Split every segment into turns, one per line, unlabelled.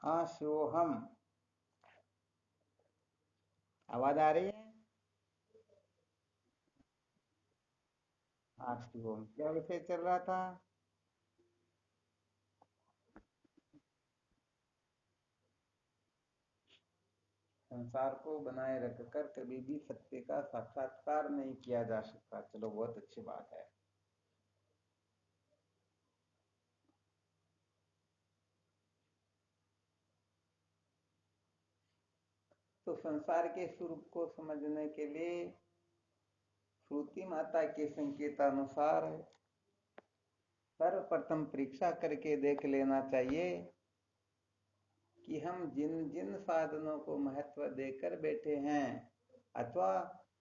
हाँ शिवोहम। आवाज आ रही है? हाँ शिवोहम, क्या विषय चल रहा था? संसार को बनाए रखकर कभी भी सत्य का साक्षात्कार नहीं किया जा सकता। चलो, बहुत अच्छी बात है। तो संसार के स्वरूप को समझने के लिए श्रुति माता के संकेतानुसार सर्वप्रथम परीक्षा करके देख लेना चाहिए कि हम जिन जिन साधनों को महत्व देकर बैठे हैं, अथवा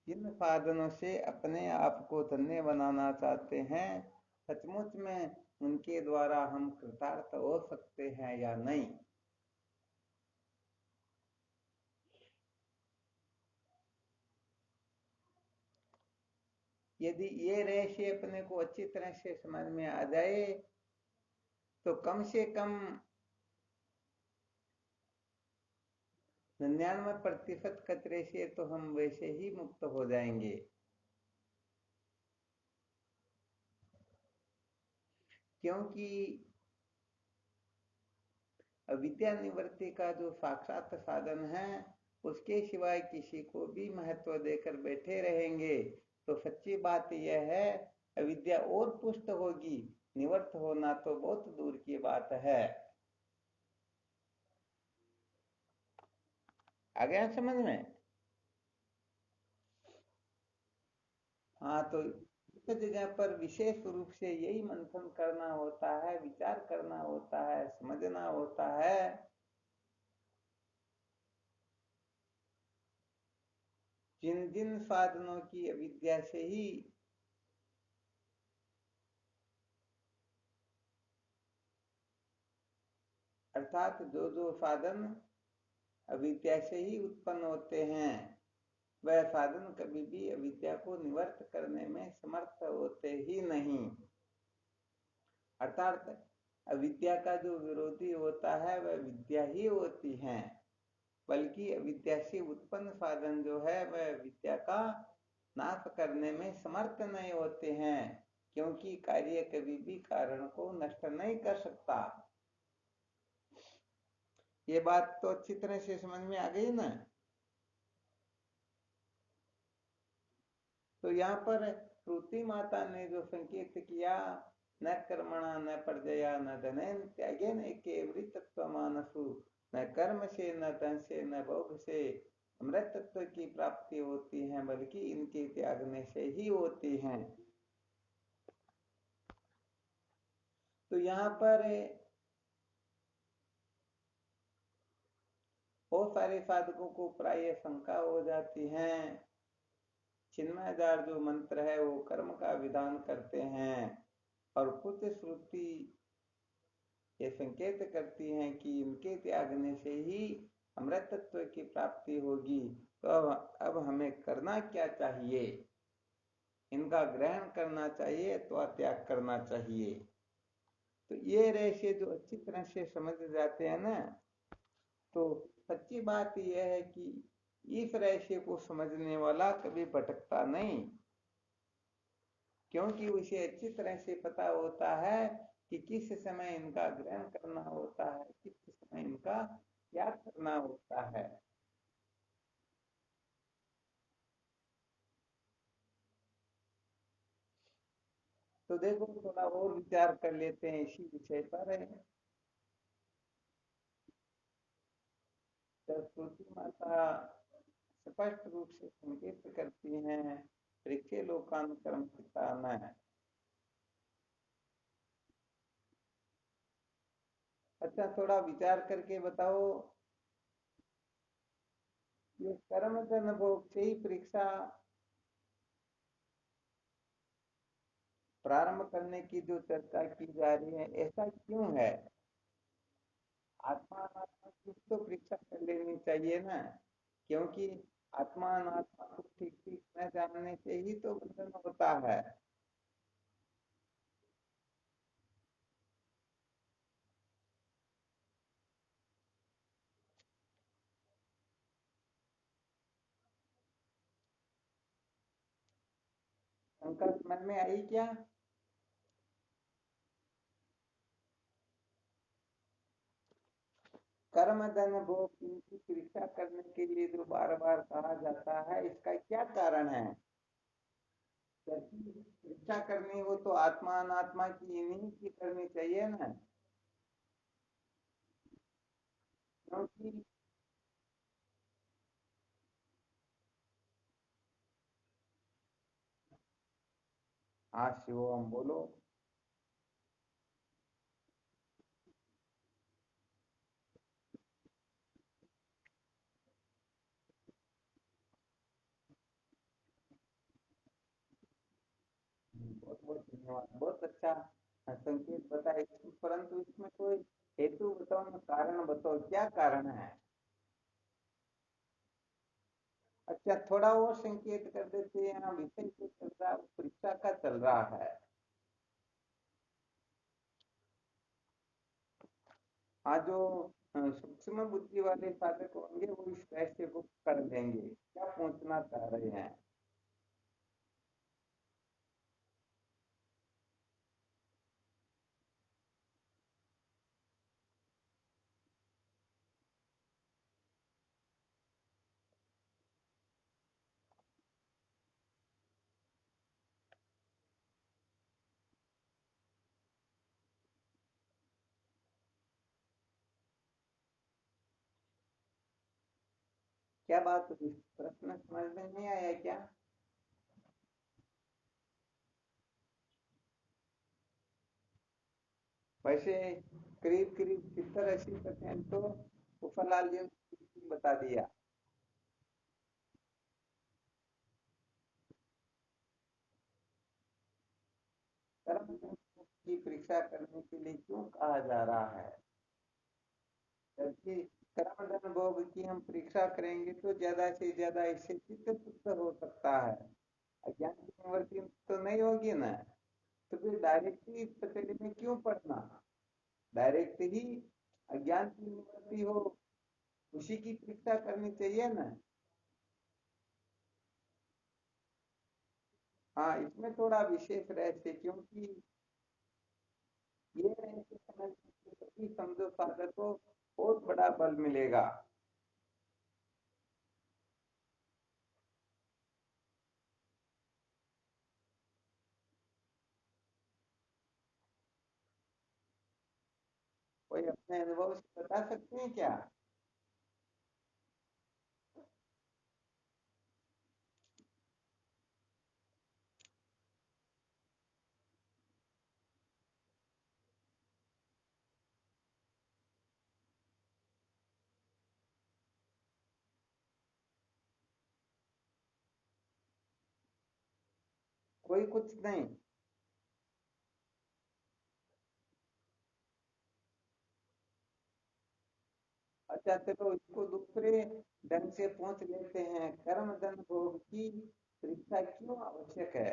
जिन साधनों से अपने आप को धन्य बनाना चाहते हैं, सचमुच में उनके द्वारा हम कृतार्थ हो सकते हैं या नहीं। यदि ये रहस्य अपने को अच्छी तरह से समझ में आ जाए तो कम से कम 99% खतरे से तो हम वैसे ही मुक्त हो जाएंगे। क्योंकि अविद्या निवृत्ति का जो साक्षात साधन है, उसके सिवाय किसी को भी महत्व देकर बैठे रहेंगे तो सच्ची बात यह है, अविद्या और पुष्ट होगी, निवृत्त होना तो बहुत दूर की बात है। आ गया समझ में? हाँ, तो इस जगह पर विशेष रूप से यही मंथन करना होता है, विचार करना होता है, समझना होता है जिन जिन साधनों की अविद्या से ही, अर्थात जो जो साधन अविद्या से ही उत्पन्न होते हैं, वह साधन कभी भी अविद्या को निवृत्त करने में समर्थ होते ही नहीं। अर्थात अविद्या का जो विरोधी होता है वह विद्या ही होती है, बल्कि अविद्या से उत्पन्न साधन जो है वह विद्या का नाश करने में समर्थ नहीं होते हैं, क्योंकि कार्य कभी भी कारण को नष्ट नहीं कर सकता। ये बात तो अच्छी तरह से समझ में आ गई ना? तो यहाँ पर श्रुति माता ने जो संकेत किया, न कर्मणा न प्रजया न धनेन त्यागेन एके मानसु, न कर्म से न धन से न भोग से अमृत तत्व की प्राप्ति होती है, बल्कि इनके त्यागने से ही होती है। तो यहाँ पर बहुत सारे साधकों को प्राय शंका हो जाती है। चिन्मयदार जो मंत्र है वो कर्म का विधान करते हैं, और कुछ श्रुति ये संकेत करती हैं कि इनके त्यागने से ही अमृत तत्व की प्राप्ति होगी। तो अब हमें करना क्या चाहिए? इनका ग्रहण करना चाहिए अथवा त्याग करना चाहिए? तो ये रहस्य जो अच्छी तरह से समझ जाते हैं ना, तो सच्ची बात यह है कि इस रहस्य को समझने वाला कभी भटकता नहीं, क्योंकि उसे अच्छी तरह से पता होता है कि किस समय इनका ग्रहण करना होता है, किस समय इनका त्याग करना होता है। तो देखो, थोड़ा और विचार कर लेते हैं इसी विषय पर। सरस्वती माता स्पष्ट रूप से संकेत करती हैं, परीक्षे लोकानुकरम पिता न। अच्छा, थोड़ा विचार करके बताओ, ये कर्म धन भोग से ही परीक्षा प्रारंभ करने की जो चर्चा की जा रही है, ऐसा क्यों है? आत्मा अनात्मा की तो परीक्षा कर लेनी चाहिए ना, क्योंकि आत्मा अनात्मा को ठीक ठीक न जानने से ही तो बंधन होता है। शंका समझ में आई क्या? कर्म धन भोग इनकी परीक्षा करने के लिए जो बार बार कहा जाता है, इसका क्या कारण है? जबकि परीक्षा करनी हो तो आत्मा अनात्मा की इन्हीं की करनी चाहिए ना। क्योंकि हाँ शिवम बोलो। बहुत बहुत धन्यवाद, बहुत अच्छा संकेत बताए। परंतु इसमें कोई हेतु बताओ ना, कारण बताओ, क्या कारण है? अच्छा, थोड़ा और संकेत कर देते हैं। यहाँ विषय जो चल रहा है वो परीक्षा का चल रहा है। हाँ, जो सूक्ष्म बुद्धि वाले साधक होंगे वो इस रहस्य को कर लेंगे। क्या पूछना चाह रहे हैं? क्या बात हुई? प्रश्न समझ में नहीं आया क्या? वैसे करीब करीब 70-80% तो उफरलाल जी ने बता दिया। कर्म की परीक्षा करने के लिए क्यों कहा जा रहा है? जबकि कर्म धन भोग की हम परीक्षा करेंगे तो ज्यादा से ज्यादा इससे चित्त शुद्ध हो सकता है, अज्ञान की निवृत्ति तो नहीं होगी ना। तो फिर डायरेक्ट ही इस पचड़ी में क्यों पढ़ना? डायरेक्ट ही अज्ञान की निवृत्ति हो, उसी की परीक्षा करनी चाहिए ना। हाँ, इसमें थोड़ा विशेष रहस्य, क्योंकि ये रहस्य समझने से सभी समझो साधक को बहुत बड़ा बल मिलेगा। कोई अपने अनुभव से बता सकते हैं क्या? कोई कुछ नहीं? अच्छा चलो, इसको दूसरे ढंग से पूछ लेते हैं। कर्म धन भोग की परीक्षा क्यों आवश्यक है?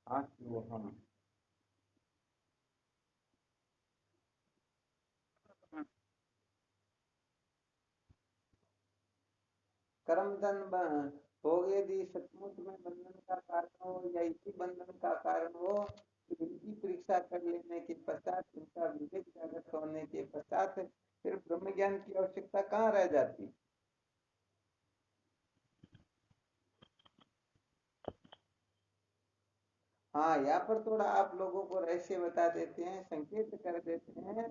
हाँ वो हम कर्म धन भोग यदि सचमुच में बंधन का कारण हो या इसी बंधन का कारण हो, तो इनकी परीक्षा कर लेने के पश्चात, इनका विवेक जागृत होने के पश्चात फिर ब्रह्म ज्ञान की आवश्यकता कहाँ रह जाती? हाँ, यहाँ पर थोड़ा आप लोगों को रहस्य बता देते हैं, संकेत कर देते हैं।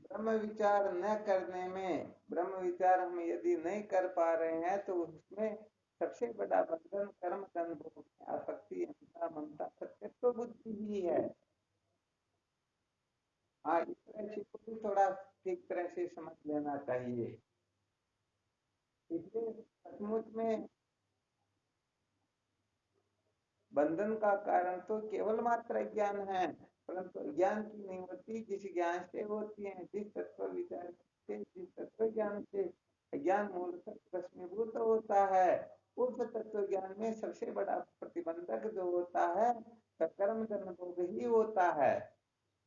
ब्रह्म विचार न करने में, ब्रह्म विचार हम यदि नहीं कर पा रहे हैं तो उसमें सबसे बड़ा बंधन कर्म तन भोग में आसक्ति, अहंता, ममता, सत्यत्व बुद्धि ही है। हाँ, इस तरह से को भी थोड़ा ठीक तरह से समझ लेना चाहिए। इसलिए सचमुच में बंधन का कारण तो केवल मात्र ज्ञान है, परंतु ज्ञान की निवृत्ति जिस ज्ञान से होती है, जिस तत्व विचार से, जिस तत्व ज्ञान से ज्ञान मूलतः भस्मीभूत होता है, उस तत्व ज्ञान में सबसे बड़ा प्रतिबंधक जो होता है कर्म कर्म भोग ही होता है।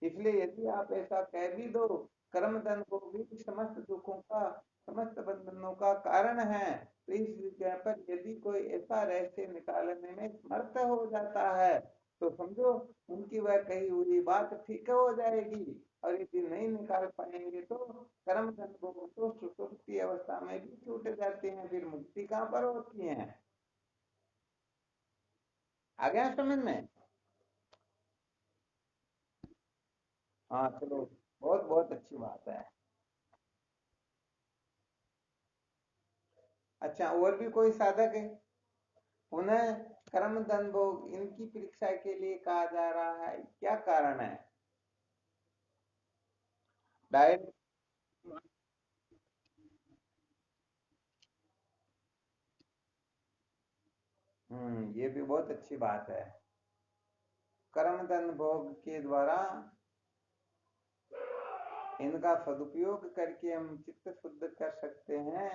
इसलिए यदि आप ऐसा कह भी दो कर्म धन भोग भी समस्त दुखों का, समस्त बंधनों का कारण है। तो इस विषय पर यदि कोई ऐसा रहस्य निकालने में समर्थ हो जाता है तो समझो उनकी वह कही हुई बात ठीक हो जाएगी। और यदि नहीं निकाल पाएंगे तो कर्म धन भोग तो सुसुप्ति अवस्था में भी छूट जाते हैं, फिर मुक्ति कहाँ पर होती है। आ गया समझ में। हाँ चलो, बहुत बहुत अच्छी बात है। अच्छा, और भी कोई साधक है? पुनः कर्म धन भोग इनकी परीक्षा के लिए कहा जा रहा है, क्या कारण है? डायरेक्ट। ये भी बहुत अच्छी बात है। कर्म धन भोग के द्वारा इनका सदुपयोग करके हम चित्त शुद्ध कर सकते हैं,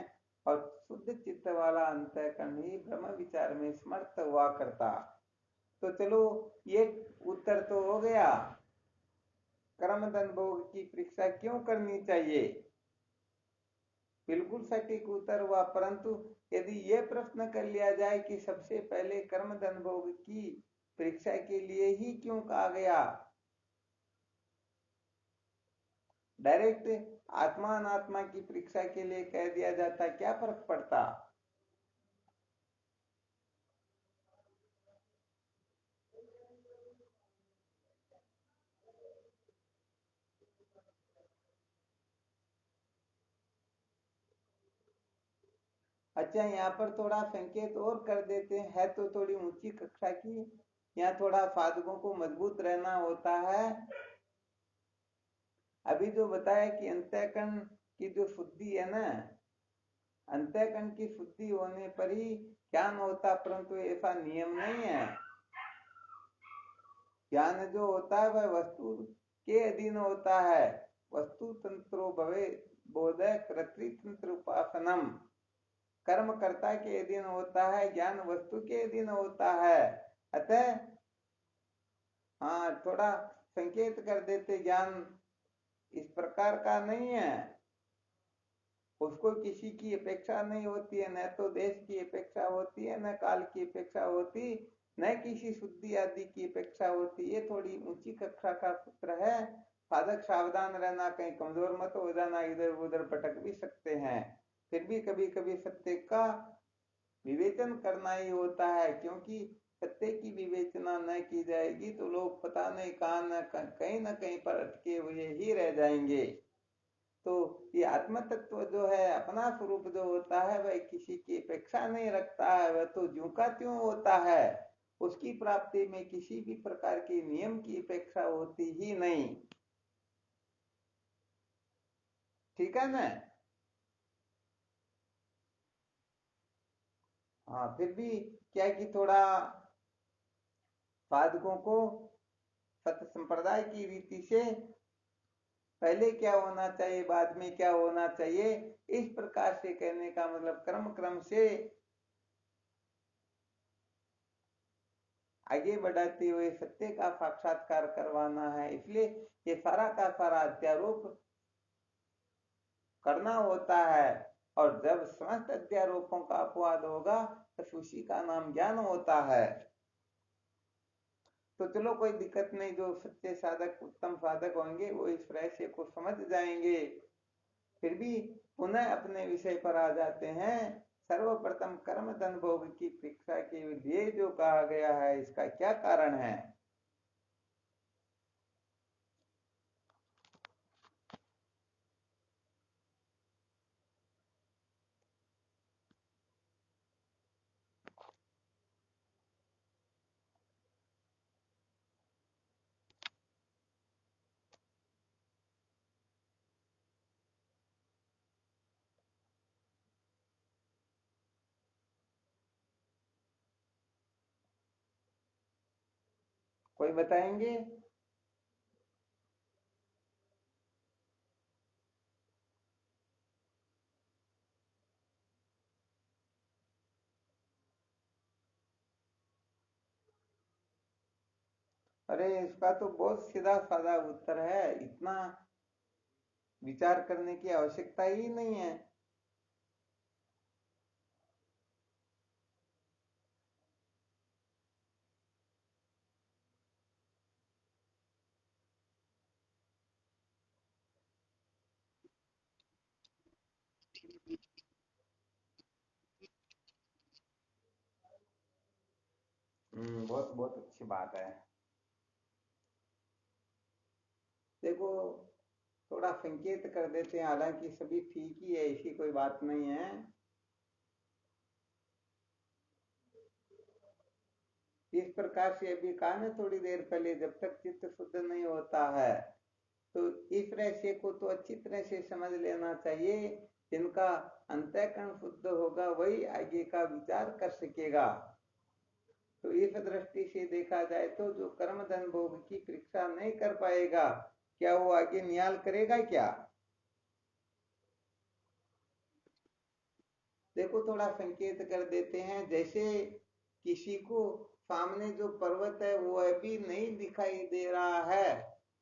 और शुद्ध चित्त वाला अंतःकरण ही ब्रह्म विचार में समर्थ हुआ करता। तो चलो, ये उत्तर तो हो गया, कर्म धन भोग की परीक्षा क्यों करनी चाहिए, बिल्कुल सटीक उत्तर हुआ। परंतु यदि ये प्रश्न कर लिया जाए कि सबसे पहले कर्म धन भोग की परीक्षा के लिए ही क्यों कहा गया, डायरेक्ट आत्मा अनात्मा की परीक्षा के लिए कह दिया जाता, क्या फर्क पड़ता? अच्छा, यहाँ पर थोड़ा संकेत और कर देते हैं, है तो थोड़ी ऊंची कक्षा की, यहाँ थोड़ा साधकों को मजबूत रहना होता है। अभी जो बताया कि अंतःकरण की जो शुद्धि है ना, अंतःकरण की शुद्धि होने पर ही ज्ञान होता, परंतु ऐसा नियम नहीं है। ज्ञान जो होता है वह वस्तु के अधीन होता है। वस्तु तंत्रो भवे बोधय कर्तृतंत्र उपासनम, कर्म कर्ता के अधीन होता है, ज्ञान वस्तु के अधीन होता है। अतः हाँ, थोड़ा संकेत कर देते, ज्ञान इस प्रकार का नहीं है, उसको किसी की अपेक्षा नहीं होती है, न तो देश की अपेक्षा होती है, न काल की अपेक्षा होती, न किसी शुद्धि आदि की अपेक्षा होती। ये थोड़ी ऊंची कक्षा का सूत्र है, साधक सावधान रहना, कहीं कमजोर मत हो जाना, इधर उधर भटक भी सकते हैं। फिर भी कभी कभी सत्य का विवेचन करना ही होता है, क्योंकि सत्य की विवेचना न की जाएगी तो लोग पता नहीं कहाँ न कहीं न कहीं पर अटके हुए ही रह जाएंगे। तो ये आत्म तत्व जो है, अपना स्वरूप जो होता है, वह किसी की अपेक्षा नहीं रखता है, वह तो ज्यों का त्यों होता है। उसकी प्राप्ति में किसी भी प्रकार की नियम की अपेक्षा होती ही नहीं। ठीक है ना? हाँ, फिर भी क्या है कि थोड़ा साधकों को सत्य संप्रदाय की रीति से पहले क्या होना चाहिए, बाद में क्या होना चाहिए, इस प्रकार से कहने का मतलब क्रम क्रम से आगे बढ़ाते हुए सत्य का साक्षात्कार करवाना है। इसलिए ये सारा का सारा अध्यारोप करना होता है, और जब समस्त अध्यारोपों का अपवाद होगा तो उसी का नाम ज्ञान होता है। तो चलो, कोई दिक्कत नहीं, जो सच्चे साधक उत्तम साधक होंगे वो इस रहस्य को समझ जाएंगे। फिर भी पुनः अपने विषय पर आ जाते हैं। सर्वप्रथम कर्म धन भोग की परीक्षा के लिए जो कहा गया है, इसका क्या कारण है? कोई बताएंगे? अरे, इसका तो बहुत सीधा साधा उत्तर है, इतना विचार करने की आवश्यकता ही नहीं है। बहुत बहुत अच्छी बात है। देखो, थोड़ा संकेत कर देते हैं, हालांकि सभी ठीक ही है, ऐसी कोई बात नहीं है। इस प्रकार से अभी कहा ना थोड़ी देर पहले, जब तक चित्त शुद्ध नहीं होता है तो इस रहस्य को तो अच्छी तरह से समझ लेना चाहिए। जिनका अंतःकरण शुद्ध होगा वही आगे का विचार कर सकेगा। तो इस दृष्टि से देखा जाए तो जो कर्म धन भोग की परीक्षा नहीं कर पाएगा, क्या वो आगे न्याय करेगा क्या? देखो, थोड़ा संकेत कर देते हैं। जैसे किसी को सामने जो पर्वत है वो अभी नहीं दिखाई दे रहा है,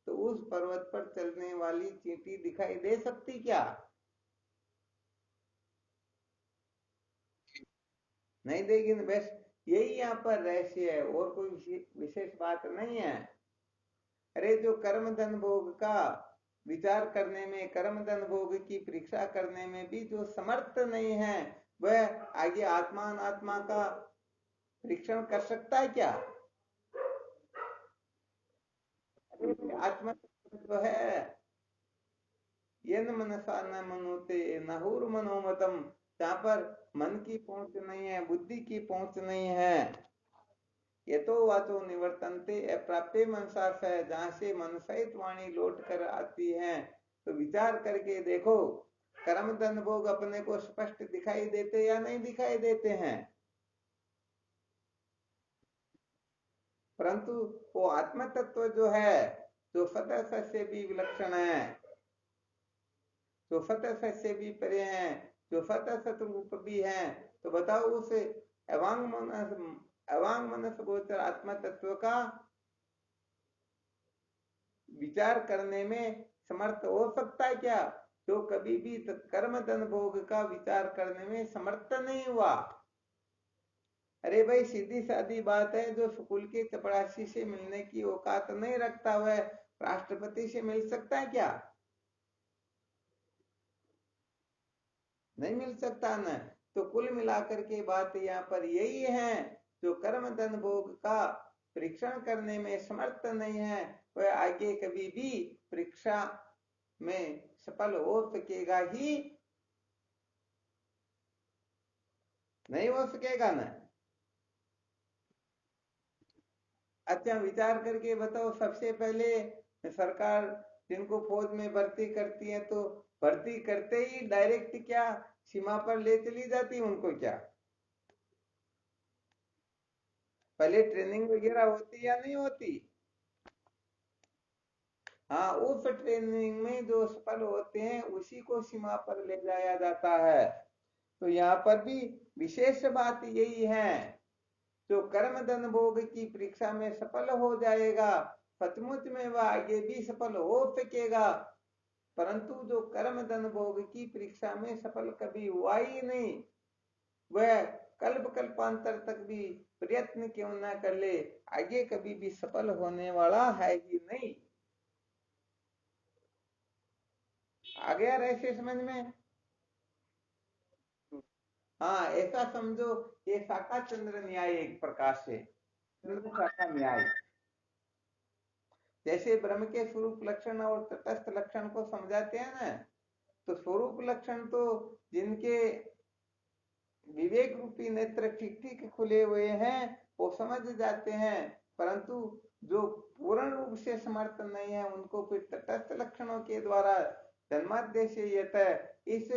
तो उस पर्वत पर चलने वाली चींटी दिखाई दे सकती क्या? नहीं देगी ना। बस यही यहाँ पर रहस्य है, और कोई विशेष बात नहीं है। अरे जो कर्म धन भोग का विचार करने में, कर्म धन भोग की परीक्षा करने में भी जो समर्थ नहीं है, वह आगे आत्मा अनात्मा का परीक्षण कर सकता है क्या? अरे आत्मा तो है, ये न मनसा न मनुते नहुर मनोमतम। जहाँ पर मन की पहुंच नहीं है, बुद्धि की पहुंच नहीं है, ये तो वाचो निवर्तनते अप्राप्य मनसा है, जहाँ से मन सहित वाणी लौट कर आती है। तो विचार करके देखो, कर्म धन भोग अपने को स्पष्ट दिखाई देते या नहीं दिखाई देते हैं? परंतु वो आत्म तत्व जो है, जो सतह से भी विलक्षण है, जो सतह से भी परे हैं, जो सतह सतरूप भी हैं, तो बताओ उस अवांग मनस गोचर आत्म तत्व का विचार करने में समर्थ हो सकता है क्या? जो कभी भी कर्म धन भोग का विचार करने में समर्थ नहीं हुआ। अरे भाई, सीधी सादी बात है, जो स्कूल के चपरासी से मिलने की औकात नहीं रखता वह राष्ट्रपति से मिल सकता है क्या? नहीं मिल सकता न। तो कुल मिलाकर के बात यहाँ पर यही है, जो कर्म धन भोग का परीक्षण करने में समर्थ नहीं है, वह आगे कभी भी परीक्षा में सफल हो सकेगा ही नहीं, हो सकेगा ना। अच्छा, विचार करके बताओ, सबसे पहले सरकार जिनको फौज में भर्ती करती है, तो भर्ती करते ही डायरेक्ट क्या सीमा पर ले चली जाती उनको क्या? पहले ट्रेनिंग वगैरह होती या नहीं होती? हाँ, उस ट्रेनिंग में जो सफल होते हैं उसी को सीमा पर ले जाया जाता है। तो यहाँ पर भी विशेष बात यही है, जो कर्म धन भोग की परीक्षा में सफल हो जाएगा, सचमुच में वह आगे भी सफल हो सकेगा। परंतु जो कर्म धन भोग की परीक्षा में सफल कभी हुआ ही नहीं, वह कल्प कल्पांतर तक भी प्रयत्न क्यों ना कर ले, आगे कभी भी सफल होने वाला है ही नहीं। आ गया रहस्य समझ में? हाँ, ऐसा समझो, ये शाखा चंद्र न्याय एक प्रकार से चंद्र शाखा न्याय। जैसे ब्रह्म के स्वरूप लक्षण और तटस्थ लक्षण को समझाते हैं ना, तो स्वरूप लक्षण तो जिनके विवेक रूपी नेत्र ठीक ठीक खुले हुए हैं वो समझ जाते हैं, परंतु जो पूर्ण रूप से समर्थ नहीं है उनको फिर तटस्थ लक्षणों के द्वारा जन्माद्य से यत इस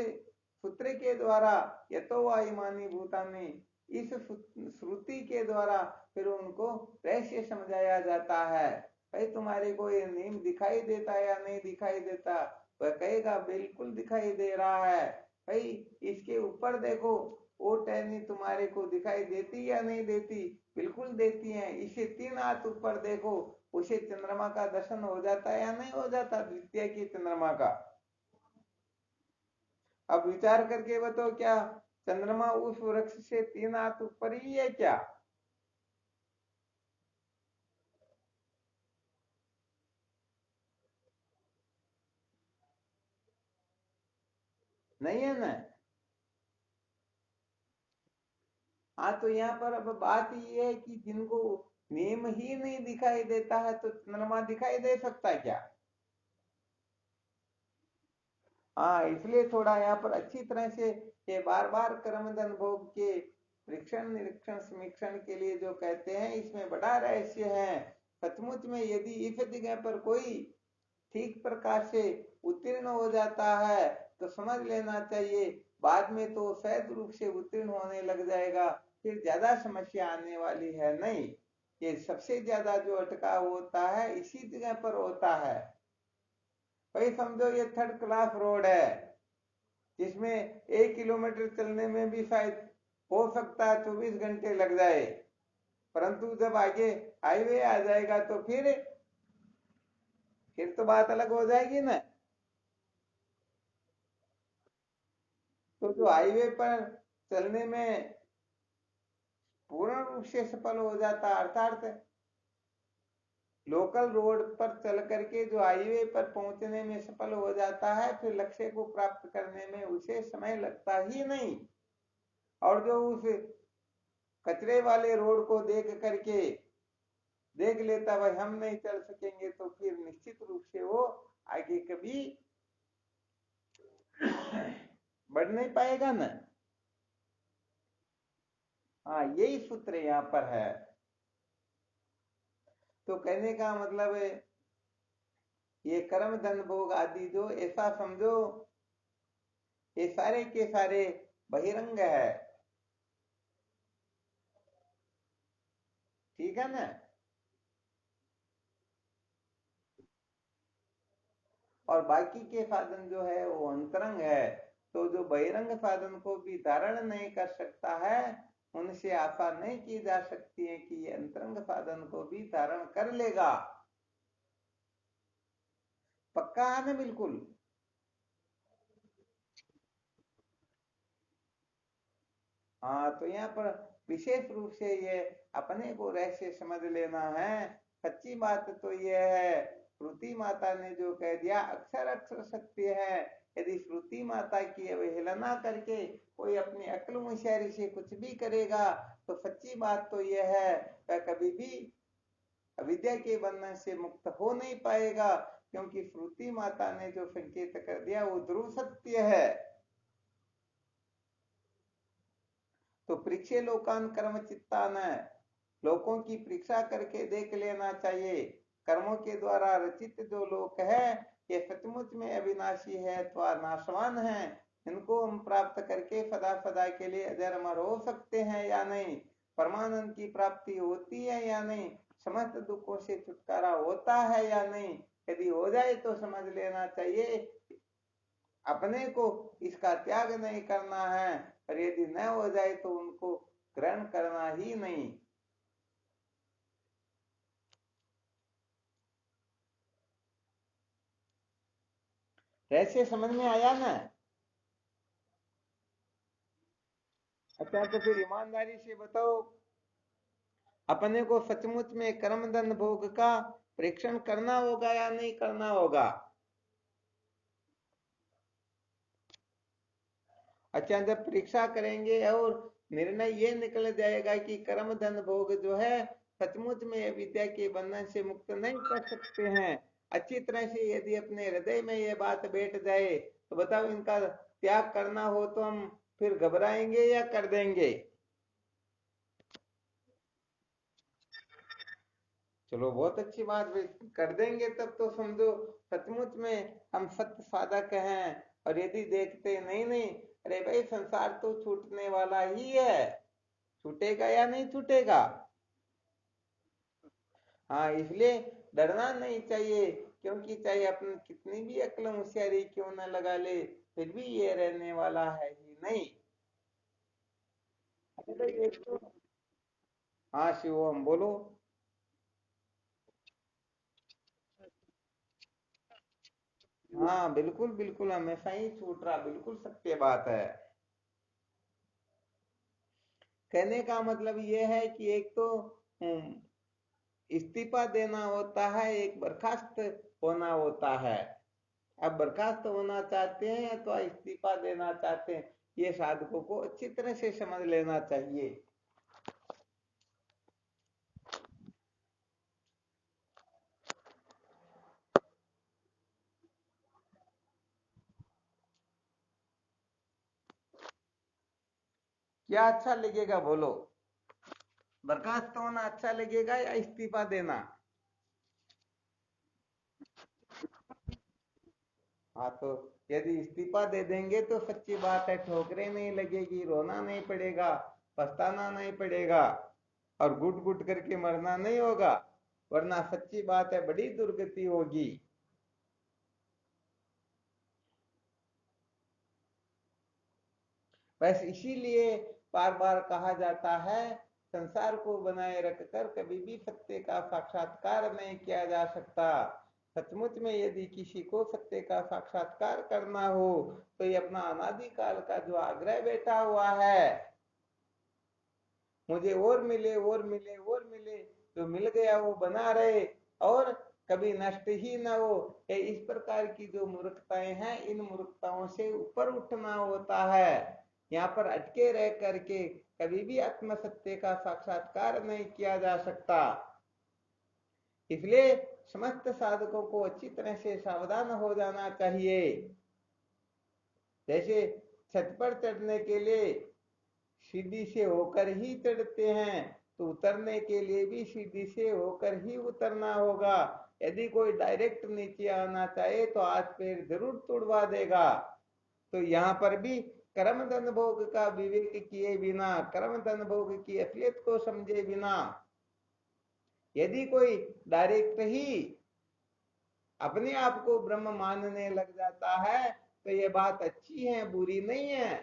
सूत्र के द्वारा यतो वायुमानी भूतानी, इस श्रुति के द्वारा फिर उनको रहस्य समझाया जाता है। भाई, तुम्हारे को ये नियम दिखाई देता या नहीं दिखाई देता? वह कहेगा बिल्कुल दिखाई दे रहा है। भाई, इसके ऊपर देखो, वो टहनी तुम्हारे को दिखाई देती या नहीं देती? बिल्कुल देती है। इसे 3 हाथ ऊपर देखो, उसे चंद्रमा का दर्शन हो जाता है या नहीं हो जाता, द्वितीय की चंद्रमा का? अब विचार करके बताओ, क्या चंद्रमा उस वृक्ष से 3 हाथ ऊपर ही है क्या? नहीं है ना। हाँ, तो यहाँ पर अब बात ये है कि जिनको नेम ही नहीं दिखाई देता है तो चंद्रमा दिखाई दे सकता है क्या? हाँ, इसलिए थोड़ा यहाँ पर अच्छी तरह से ये बार बार कर्म धन भोग के परीक्षण निरीक्षण समीक्षण के लिए जो कहते हैं, इसमें बड़ा रहस्य है। सचमुच में यदि इस जगह पर कोई ठीक प्रकार से उत्तीर्ण हो जाता है तो समझ लेना चाहिए, बाद में तो सहज रूप से उत्तीर्ण होने लग जाएगा, फिर ज्यादा समस्या आने वाली है नहीं। ये सबसे ज्यादा जो अटकाव होता है इसी जगह पर होता है। भाई समझो ये 3rd क्लास रोड है, जिसमें 1 किलोमीटर चलने में भी शायद हो सकता है 24 घंटे लग जाए, परंतु जब आगे हाईवे आ जाएगा तो फिर तो बात अलग हो जाएगी ना। तो जो हाईवे पर चलने में पूर्ण रूप से सफल हो जाता, अर्थात लोकल रोड पर चल करके जो हाईवे पर पहुंचने में सफल हो जाता है, फिर लक्ष्य को प्राप्त करने में उसे समय लगता ही नहीं। और जो उस कचरे वाले रोड को देख लेता भाई हम नहीं चल सकेंगे, तो फिर निश्चित रूप से वो आगे कभी बढ़ नहीं पाएगा ना। हाँ, यही सूत्र यहाँ पर है। तो कहने का मतलब है, ये कर्म धन भोग आदि जो ऐसा समझो, ये सारे के सारे बहिरंग है। ठीक है ना। और बाकी के साधन जो है वो अंतरंग है। तो जो बहिरंग साधन को भी धारण नहीं कर सकता है, उनसे आशा नहीं की जा सकती है कि ये अंतरंग साधन को भी धारण कर लेगा। पक्का है ना, बिल्कुल। हाँ, तो यहाँ पर विशेष रूप से ये अपने को रहस्य समझ लेना है। सच्ची बात तो ये है, श्रुति माता ने जो कह दिया अक्षर अक्षर सत्य है। यदि श्रुति माता की अवहेलना करके कोई अपनी अक्ल होशियारी से कुछ भी करेगा, तो सच्ची बात तो ये है, वह कभी भी अविद्या के बंधन से मुक्त हो नहीं पाएगा, क्योंकि श्रुति माता ने जो संकेत कर दिया वो ध्रुव सत्य है। तो परीक्षे लोकान कर्म चित्तान, लोकों की परीक्षा करके देख लेना चाहिए। कर्मों के द्वारा रचित जो लोक है, ये सचमुच में अविनाशी है अथवा नाशवान है। इनको हम प्राप्त करके सदा सदा के लिए अजर अमर हो सकते हैं या नहीं, परमानंद की प्राप्ति होती है या नहीं, समस्त दुखों से छुटकारा होता है या नहीं। यदि हो जाए तो समझ लेना चाहिए अपने को इसका त्याग नहीं करना है, और यदि न हो जाए तो उनको ग्रहण करना ही नहीं। कैसे समझ में आया ना? अच्छा, तो फिर ईमानदारी से बताओ, अपने को सचमुच में कर्म धन भोग का परीक्षण करना होगा या नहीं करना होगा? अच्छा, जब परीक्षा करेंगे और निर्णय ये निकल जाएगा कि कर्म धन भोग जो है सचमुच में विद्या के बंधन से मुक्त नहीं कर सकते हैं, अच्छी तरह से यदि अपने हृदय में ये बात बैठ जाए, तो बताओ इनका त्याग करना हो तो हम फिर घबराएंगे या कर देंगे? चलो, बहुत अच्छी बात भाई, कर देंगे तब तो समझो सचमुच में हम सत्य साधक हैं। और यदि देखते नहीं नहीं, अरे भाई संसार तो छूटने वाला ही है, छूटेगा या नहीं छूटेगा। हाँ, इसलिए डरना नहीं चाहिए, क्योंकि चाहे अपन कितनी भी अक्ल होशियारी क्यों ना लगा ले, फिर भी ये रहने वाला है ही नहीं। अरे भाई एक तो, हाँ शिवम बोलो। हाँ बिल्कुल बिल्कुल, हमेशा ही छूट रहा, बिल्कुल सत्य बात है। कहने का मतलब ये है कि एक तो इस्तीफा देना होता है, एक बर्खास्त होना होता है। अब बर्खास्त होना चाहते हैं या तो इस्तीफा देना चाहते हैं, ये साधकों को अच्छी तरह से समझ लेना चाहिए। क्या अच्छा लगेगा बोलो, बर्खास्त होना अच्छा लगेगा या इस्तीफा देना? हाँ तो यदि इस्तीफा दे देंगे तो सच्ची बात है, ठोकरें नहीं लगेगी, रोना नहीं पड़ेगा, पछताना नहीं पड़ेगा, और गुट गुट करके मरना नहीं होगा, वरना सच्ची बात है बड़ी दुर्गति होगी। बस इसीलिए बार बार कहा जाता है, संसार को बनाए रखकर कभी भी सत्य का साक्षात्कार नहीं किया जा सकता। सचमुच में यदि किसी को सत्य का साक्षात्कार करना हो तो ये अपना अनादिकाल का जो आग्रह बैठा हुआ है, मुझे और मिले और मिले और मिले, जो मिल गया वो बना रहे और कभी नष्ट ही न हो, ये इस प्रकार की जो मूर्खताएं हैं, इन मूर्खताओं से ऊपर उठना होता है। यहाँ पर अटके रह करके कभी भी आत्म सत्य का साक्षात्कार नहीं किया जा सकता। इसलिए समस्त साधकों को अच्छी तरह से सावधान हो जाना चाहिए। जैसे छत पर चढ़ने के लिए सीढ़ी से होकर ही चढ़ते हैं, तो उतरने के लिए भी सीढ़ी से होकर ही उतरना होगा। यदि कोई डायरेक्ट नीचे आना चाहे तो हाथ पैर जरूर तुड़वा देगा। तो यहाँ पर भी कर्म धन भोग का विवेक किए बिना, कर्म धन भोग की असलियत को समझे बिना यदि कोई डायरेक्ट ही अपने आप को ब्रह्म मानने लग जाता है तो ये बात अच्छी है, बुरी नहीं है,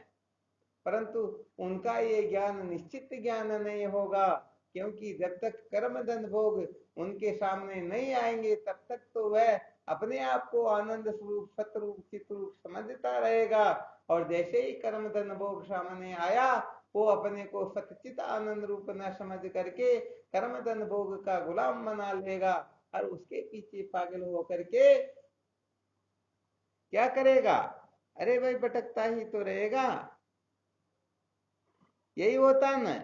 परंतु उनका ये ज्ञान निश्चित ज्ञान नहीं होगा। क्योंकि जब तक कर्म धन भोग उनके सामने नहीं आएंगे तब तक तो वह अपने आप को आनंद स्वरूप सतरूप चितरूप समझता रहेगा, और जैसे ही कर्म धन भोग सामने आया वो अपने को सचित आनंद रूप न समझ करके कर्म धन भोग का गुलाम बना लेगा, और उसके पीछे पागल होकर के क्या करेगा? अरे भाई भटकता ही तो रहेगा। यही होता ना।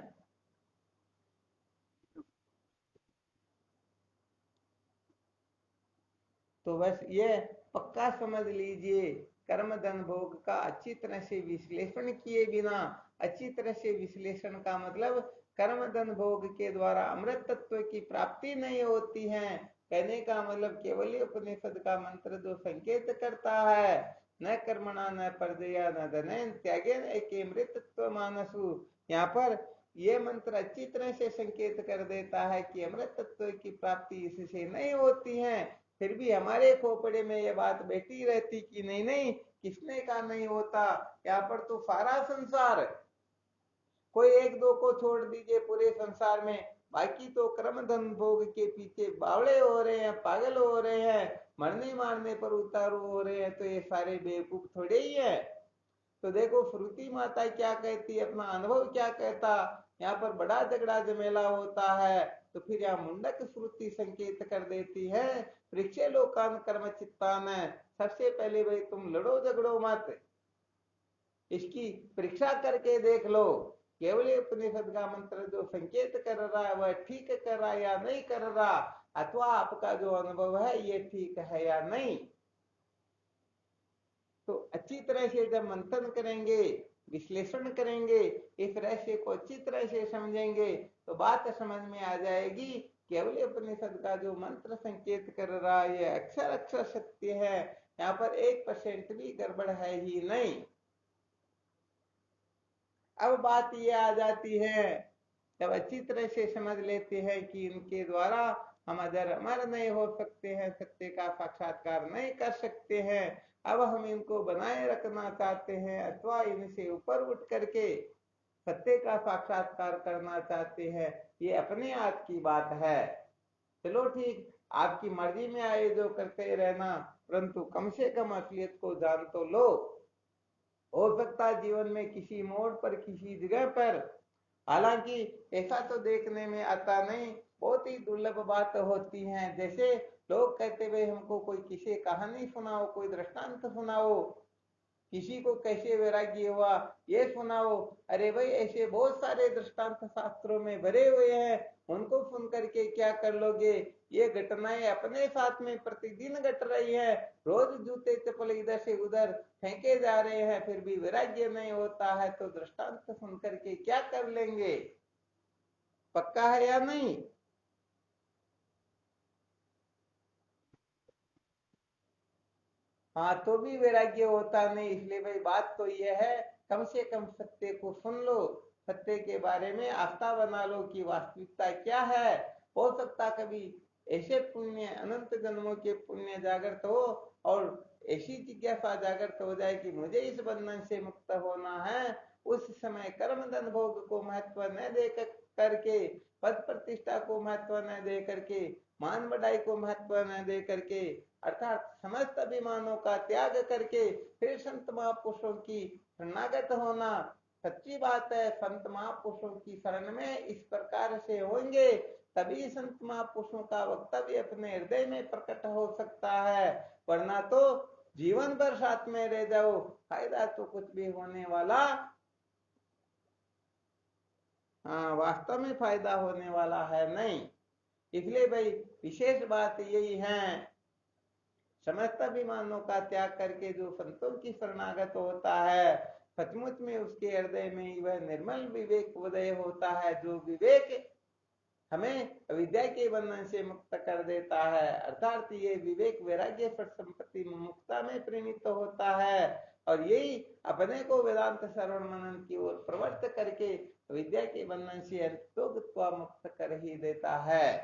तो बस ये पक्का समझ लीजिए, कर्म धन भोग का अच्छी तरह से विश्लेषण किए बिना, अच्छी तरह से विश्लेषण का मतलब कर्म धन भोग के द्वारा अमृत तत्व की प्राप्ति नहीं होती है। कहने का मतलब केवल उपनिषद का मंत्र जो संकेत करता है, न कर्मणा न परजया न धनेन त्यागेन एके मृतत्व मानसु, यहाँ पर ये मंत्र अच्छी तरह से संकेत कर देता है कि अमृत तत्व की प्राप्ति इससे नहीं होती है। फिर भी हमारे खोपड़े में ये बात बैठी रहती कि नहीं नहीं, किसने का नहीं होता। यहाँ पर तो सारा संसार, कोई एक दो को छोड़ दीजिए, पूरे संसार में बाकी तो कर्म धन भोग के पीछे बावड़े हो रहे हैं, पागल हो रहे हैं, मरने मारने पर उतारू हो रहे हैं। तो ये सारे बेवकूफ थोड़े ही है। तो देखो श्रुति माता क्या कहती है, अपना अनुभव क्या कहता, यहाँ पर बड़ा झगड़ा झमेला होता है। तो फिर यहाँ मुंडक श्रुति संकेत कर देती है, परीक्षे लोकान कर्म चित्तान, सबसे पहले भाई तुम लड़ो झगड़ो मत, इसकी परीक्षा करके देख लो, केवल उपनिषद का मंत्र जो संकेत कर रहा है वह ठीक कर रहा है या नहीं कर रहा, अथवा आपका जो अनुभव है ये ठीक है या नहीं। तो अच्छी तरह से जब मंथन करेंगे, विश्लेषण करेंगे, इस रहस्य को अच्छी तरह से समझेंगे तो बात समझ में आ जाएगी, केवल उपनिषद का जो मंत्र संकेत कर रहा है ये अक्षर अक्षर सत्य है, यहाँ पर 1% भी गड़बड़ है ही नहीं। अब बात ये आ जाती है, जब अच्छी तरह से समझ लेते हैं कि इनके द्वारा हम अजर अमर नहीं हो सकते हैं, सत्य का साक्षात्कार नहीं कर सकते हैं, अब हम इनको बनाए रखना चाहते हैं अथवा इनसे ऊपर उठ करके सत्य का साक्षात्कार करना चाहते हैं, ये अपने आप की बात है। चलो ठीक, आपकी मर्जी में आए जो करते रहना, परंतु कम से कम असलियत को जान तो लो। हो सकता है जीवन में किसी मोड़ पर, किसी जगह पर, हालांकि ऐसा तो देखने में आता नहीं, बहुत ही दुर्लभ बात होती है। जैसे लोग कहते हुए हमको कोई किसी कहानी सुनाओ, कोई दृष्टांत सुनाओ, किसी को कैसे वैराग्य हुआ ये सुनाओ। अरे भाई, ऐसे बहुत सारे दृष्टांत शास्त्रों में भरे हुए हैं, उनको सुन करके क्या कर लोगे। ये घटनाएं अपने साथ में प्रतिदिन घट रही है, रोज जूते चप्पल इधर से उधर फेंके जा रहे हैं, फिर भी वैराग्य नहीं होता है, तो दृष्टांत सुन करके क्या कर लेंगे? पक्का है या नहीं? हाँ, तो भी वैराग्य होता नहीं। इसलिए भाई बात तो यह है, कम से कम सत्य को सुन लो, सत्य के बारे में आस्था बना लो कि वास्तविकता क्या है। हो सकता कभी ऐसे पुण्य, अनंत जन्मों के पुण्य जागृत हो और ऐसी जिज्ञासा जागृत हो जाए कि मुझे इस बंधन से मुक्त होना है। उस समय कर्म धन भोग को महत्व न दे करके, पद प्रतिष्ठा को महत्व न दे करके, मान बढ़ाई को महत्व न दे करके, अर्थात समस्त अभिमानों का त्याग करके फिर संत महापुरुषों की शरणागत होना। सच्ची बात है, संत महापुरुषों की शरण में इस प्रकार से होंगे तभी संत महापुरुषों का वक्तव्य अपने हृदय में प्रकट हो सकता है, वरना तो जीवन भर साथ में रह जाओ, फायदा तो कुछ भी होने वाला, हाँ, वास्तव में फायदा होने वाला है नहीं। इसलिए भाई विशेष बात यही है, समस्त अभिमानों का त्याग करके जो संतों की शरणागत होता है, सचमुच में उसके हृदय में वह निर्मल विवेक उदय होता है, जो विवेक हमें अविद्या के बंधन से मुक्त कर देता है। अर्थात ये विवेक वैराग्य पर संपत्ति मुक्ता में परिणित होता है, और यही अपने को वेदांत श्रवण मनन की ओर प्रवृत्त करके विद्या के बंधन से अंतोगत्वा मुक्त कर ही देता है।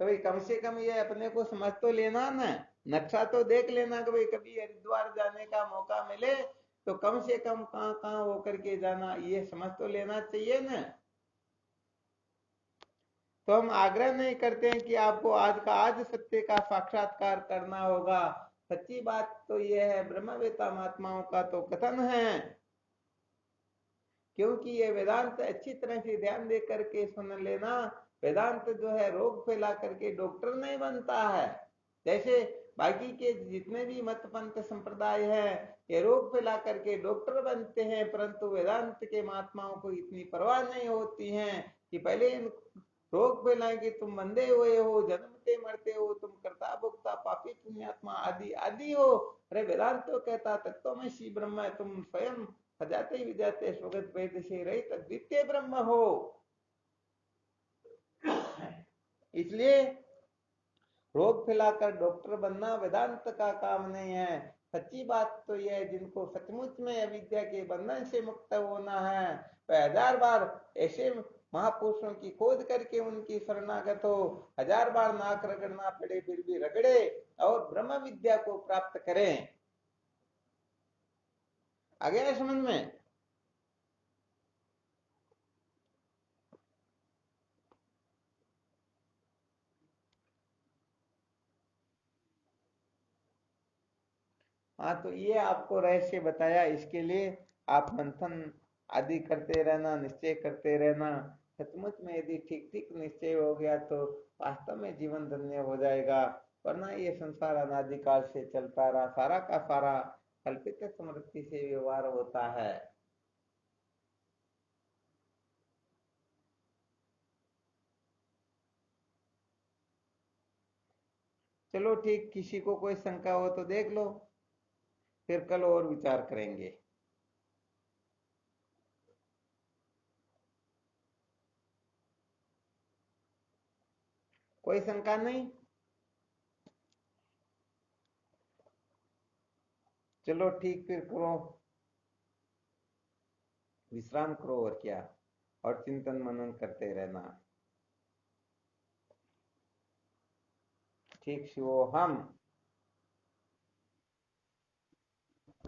तो भाई कम से कम ये अपने को समझ तो लेना ना, नक्शा तो देख लेना कि भाई कभी हरिद्वार जाने का मौका मिले तो कम से कम कहाँ कहाँ होकर के जाना, ये समझ तो लेना चाहिए ना। तो हम आग्रह नहीं करते हैं कि आपको आज का आज सत्य का साक्षात्कार करना होगा। सच्ची बात तो यह है, ब्रह्मवेता महात्माओं का तो कथन है, क्योंकि ये वेदांत अच्छी तरह से ध्यान दे करके सुन लेना। वेदांत जो है रोग फैला करके डॉक्टर नहीं बनता है। जैसे बाकी के जितने भी मत पंथ संप्रदाय है, ये रोग फैला करके डॉक्टर बनते हैं, परंतु वेदांत के महात्माओं को इतनी परवाह नहीं होती है कि पहले इन रोग फैलाएंगे, तुम बंधे हुए हो, जन्मते मरते हो, तुम कर्ता भोक्ता पापी पुण्यात्मा आदि आदि हो। अरे वेदांत तो कहता तत्वमसि ब्रह्म है, तुम स्वयं सजाते विजाते स्वगत वेद से रहित अद्वितीय ब्रह्म हो। इसलिए रोग फैलाकर डॉक्टर बनना वेदांत का काम नहीं है। सच्ची बात तो यह है, जिनको सचमुच में अविद्या के बंधन से मुक्त होना है, वह हजार बार ऐसे महापुरुषों की खोज करके उनकी शरणागत हो, हजार बार नाक रगड़ना पड़े फिर भी रगड़े और ब्रह्म विद्या को प्राप्त करें। आ गया समझ में? हाँ, तो ये आपको रहस्य बताया, इसके लिए आप मंथन आदि करते रहना, निश्चय करते रहना। सचमुच में यदि ठीक ठीक निश्चय हो गया तो वास्तव में जीवन धन्य हो जाएगा, वरना ये संसार अनादिकाल से चलता रहा, सारा का सारा कल्पित स्मृति से व्यवहार होता है। चलो ठीक, किसी को कोई शंका हो तो देख लो, फिर कल और विचार करेंगे। कोई शंका नहीं? चलो ठीक, फिर करो, विश्राम करो और क्या, और चिंतन मनन करते रहना। ठीक, शिवोहम।